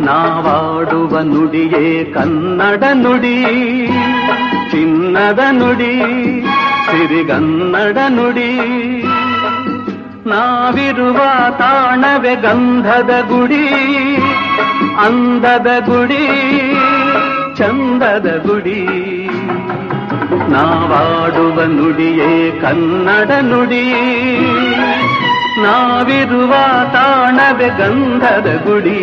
ನಾವಾಡುವ ನುಡಿಯೇ ಕನ್ನಡ ನುಡಿ, ಚಿನ್ನದ ನುಡಿ, ಸಿರಿಗನ್ನಡ ನುಡಿ. ನಾವಿರುವ ತಾಣವೇ ಗಂಧದ ಗುಡಿ, ಅಂದದ ಗುಡಿ, ಚಂದದ ಗುಡಿ. ನಾವಾಡುವ ನುಡಿಯೇ ಕನ್ನಡ ನುಡಿ, ನಾವಿರುವ ತಾಣವೇ ಗಂಧದ ಗುಡಿ,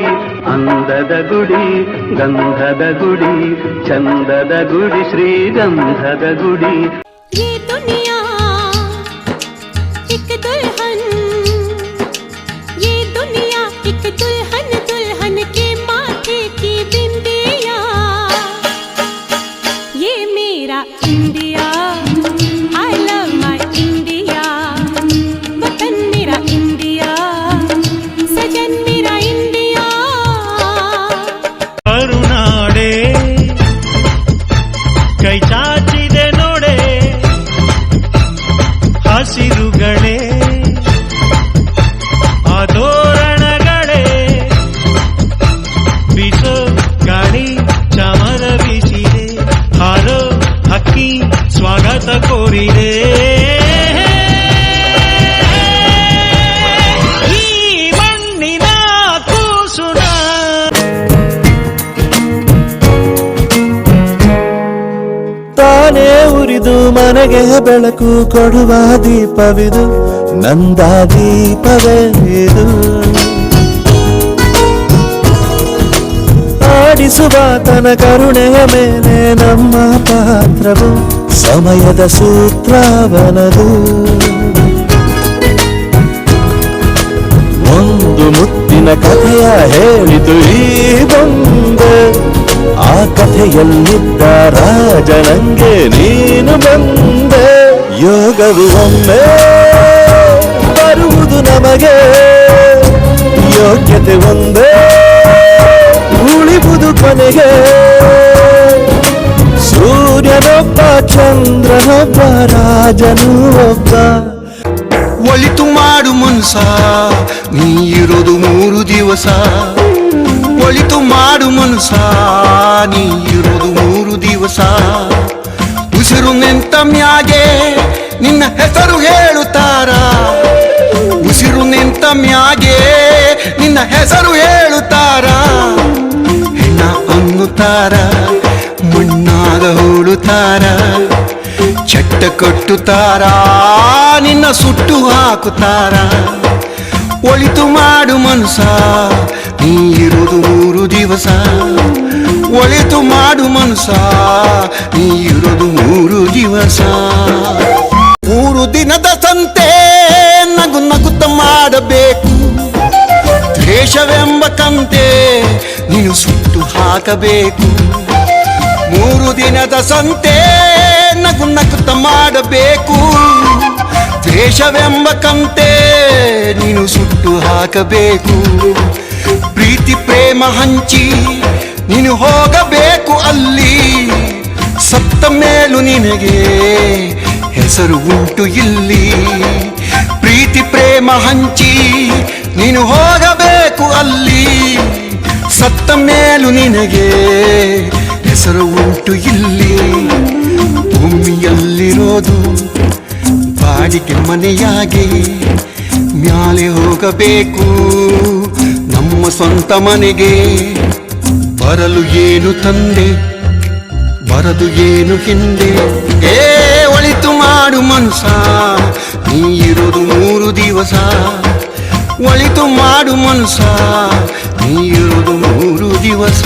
ಅಂದದ ಗುಡಿ, ಗಂಧದ ಗುಡಿ, ಚಂದದ ಗುಡಿ, ಶ್ರೀಗಂಧದ ಗುಡಿ. ये दुनिया एक दुल्हन, ये दुनिया एक दुल्हन, दुल्हन के माथे की बिंदिया. ये मेरा India, I love my India. वतन मेरा इंडिया, सजन मेरा इंडिया. करुनाडे कೈ ಚಾಚಿದೆ ನೋಡೆ, ಹಸಿರುಗಳೇ ಆದೋರಣಗಳೇ, ಬೀಸೋ ಗಾಳಿ ಚಮರ ಬೀಸಿದೆ, ಹಾರೋ ಹಕ್ಕಿ ಸ್ವಾಗತ ಕೋರಿದೆ. ಈ ಮಣ್ಣಿನ ಕೂಸುನ ತಾನೇ ಉರಿದು ಮನೆಗೆ ಬೆಳಕು ಕೊಡುವ ದೀಪವಿದು, ನಂದ ದೀಪವೇ ಇದು. ಆಡಿಸುವ ತನ ಕರುಣೆಯ ಮೇಲೆ ನಮ್ಮ ಪಾತ್ರವು, ಸಮಯದ ಸೂತ್ರವನದು. ಒಂದು ಮುತ್ತಿನ ಕಥೆಯ ಹೇಳಿತು ಈ ಬೊಂಬೆ, ಆ ಕಥೆಯಲ್ಲಿದ್ದ ರಾಜನಂಗೆ ನೀನು ಬಂದೆ. ಯೋಗವು ಒಮ್ಮೆ ಬರುವುದು ನಮಗೆ, ಯೋಗ್ಯತೆ ಒಂದೇ ಉಳಿವುದು ಕೊನೆಗೆ. ಸೂರ್ಯನೊಬ್ಬ ಚಂದ್ರನೊಬ್ಬ ರಾಜನು ಒಬ್ಬ. ಒಳಿತು ಮಾಡು ಮನ್ಸ, ನೀ ಇರೋದು 3 ದಿವಸ. ಒಳಿತು ಮಾಡು ಮನ್ಸ, ನೀ ಇರೋದು 3 ದಿವಸ. ಉಸಿರು ನಿಂತ ಮ್ಯಾಗೆ ನಿನ್ನ ಹೆಸರು ಹೇಳುತ್ತಾರ, ಉಸಿರು ನಿಂತ ಮ್ಯಾಗೆ ನಿನ್ನ ಹೆಸರು ಹೇಳುತ್ತಾರ. ಹೆಣ್ಣ ಅನ್ನುತ್ತಾರ, ಮಣ್ಣಾಗ ಹೂಳುತ್ತಾರ, ಚಟ್ಟ ಕಟ್ಟುತ್ತಾರ, ನಿನ್ನ ಸುಟ್ಟು ಹಾಕುತ್ತಾರ. ಒಳಿತು ಮಾಡು ಮನ್ಸ, ನೀ ಇರುವುದು 3 ದಿವಸ. ಒಳಿತು ಮಾಡು ಮನ್ಸ, ನೀ ಇರುವುದು 3 ದಿವಸ. 3 ದಿನದ ಸಂತೆ ನಗು ನಗುತ್ತ ಮಾಡಬೇಕು, ದ್ವೇಷವೆಂಬ ಕಂತೆ ನೀನು ಸುಟ್ಟು ಹಾಕಬೇಕು. 3 ದಿನದ ಸಂತೆ ನಗು ನಗುತ್ತ ಮಾಡಬೇಕು, ದ್ವೇಷವೆಂಬ ಕಂತೆ ನೀನು ಸುಟ್ಟು ಹಾಕಬೇಕು. ಪ್ರೀತಿ ಪ್ರೇಮ ಹಂಚಿ ನೀನು ಹೋಗಬೇಕು ಅಲ್ಲಿ, ಸತ್ತ ಮೇಲೂ ನಿನಗೆ ಹೆಸರು ಉಂಟು ಇಲ್ಲಿ. ಪ್ರೀತಿ ಪ್ರೇಮ ಹಂಚಿ ನೀನು ಹೋಗಬೇಕು ಅಲ್ಲಿ, ಸತ್ತ ಮೇಲೂ ನಿನಗೆ ಹೆಸರು ಉಂಟು ಇಲ್ಲಿ. ಭೂಮಿಯಲ್ಲಿರೋದು ಬಾಡಿಗೆ ಮನೆಯಾಗಿ ಮ್ಯಾಲೆ ಹೋಗಬೇಕು ನಮ್ಮ ಸ್ವಂತ ಮನೆಗೆ. ಬರಲು ಏನು ತಂದೆ, ಬರದು ಏನು ಹಿಂದೆ. ಒಳಿತು ಮಾಡು ಮನ್ಸ, ನೀ ಇರೋದು 3 ದಿವಸ. ಒಳಿತು ಮಾಡು ಮನ್ಸ, ನೀ ಇರೋದು 3 ದಿವಸ.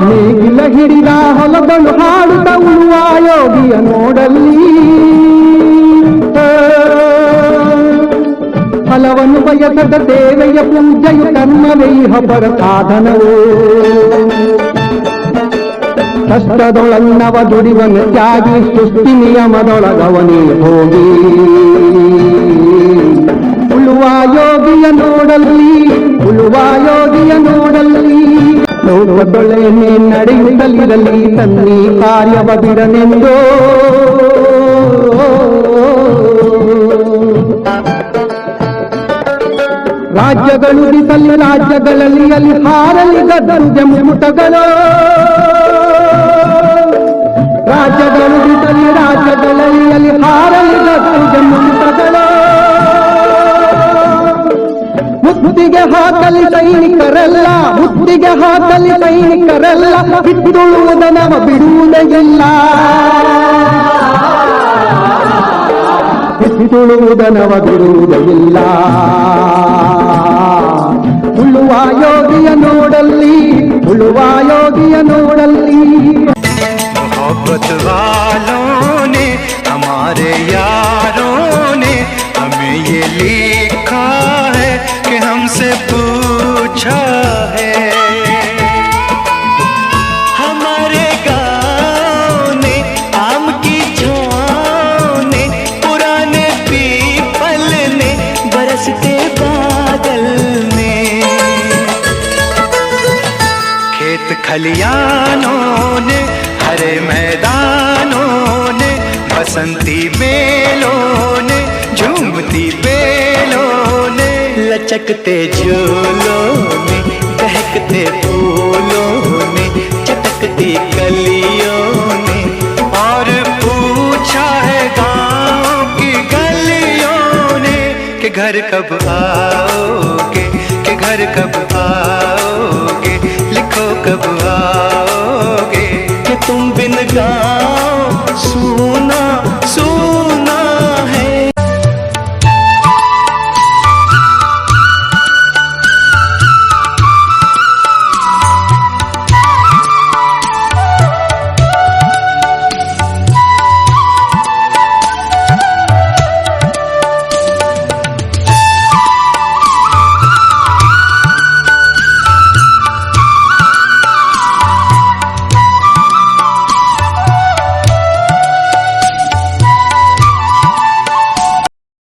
ನೇಗಿಲ ಹಿಡಿದ ಹೊಲಗಳು ಹಾಡುತ್ತ ಉಳುವ ಯೋಗಿಯ ನೋಡಲ್ಲಿ, ಫಲವನ್ನು ಬಯಸದ ಸೇವೆಯ ಪೂಜೆಯು ಕರ್ಮವೇ ಹಬ್ಬರ ಸಾಧನವು. ಕಷ್ಟದೊಳನ್ನವ ದುಡಿವನು ತ್ಯಾಗಿ, ಸೃಷ್ಟಿ ನಿಯಮದೊಳಗವನೇ ಹೋಗಿ. ಉಳುವ ಯೋಗಿಯ ನೋಡಲ್ಲಿ, ಉಳುವ ಯೋಗಿಯ ನೋಡಲ್ಲಿ, ನೋಡುವುದೊಳ್ಳೆಯನ್ನೇ ನಡೆಯುತ್ತಲಿರಲಿ, ತನ್ನಿ ಕಾರ್ಯವ ಬಿಡನೆಂದೋ. ರಾಜ್ಯಗಳು ದಿಸಲಿ ರಾಜ್ಯಗಳಲ್ಲಿ ಅಲ್ಲಿ ಹಾರಲಿ ಗದ್ದುಗೆ ಮುಕುಟಗಳು ರಾಜ್ಯಗಳು ದಿಸಲಿ ರಾಜ್ಯಗಳಲ್ಲಿ ಅಲ್ಲಿ ಹಾರಲಿ ಗದ್ದುಗೆ ಮುಕುಟಗಳು ಮುತ್ತಿಗೆ ಹಾಕಲಿ ಸೈನಿಕರಲ್ಲ ಮುತ್ತಿಗೆ ಹಾಕಲಿ ಸೈನಿಕರಲ್ಲ ಬಿಟ್ಟುಳುವುದ ನವ ಬಿಡುವುದೇ ಇಲ್ಲ ಬಿಟ್ಟುಳುವುದ ನವ ಬಿಡುವುದೇ ಇಲ್ಲ ಉಳುವ ಯೋಗಿಯ ನೋಡಲ್ಲಿ ಉಳುವ ಯೋಗಿಯ ನೋಡಲ್ಲಿ मोहब्बत वालों ने हमारे यारों ने हमें ये लिखा है कि हमसे पूछा है हमारे गाँव ने आम की छाँव ने पुराने पीपल ने बरसते बादल ने खेत खलियानों ने हरे मैदानों ने बसंती बेलों ने झूमती बेलों ने लचकते झूलों ने बहकते फूलों ने चटकती कलियों ने और पूछा है गाँव की गलियों ने कि घर कब आओगे कि घर कब आओगे लिखो कब आओगे कि तुम बिन गाँव सूना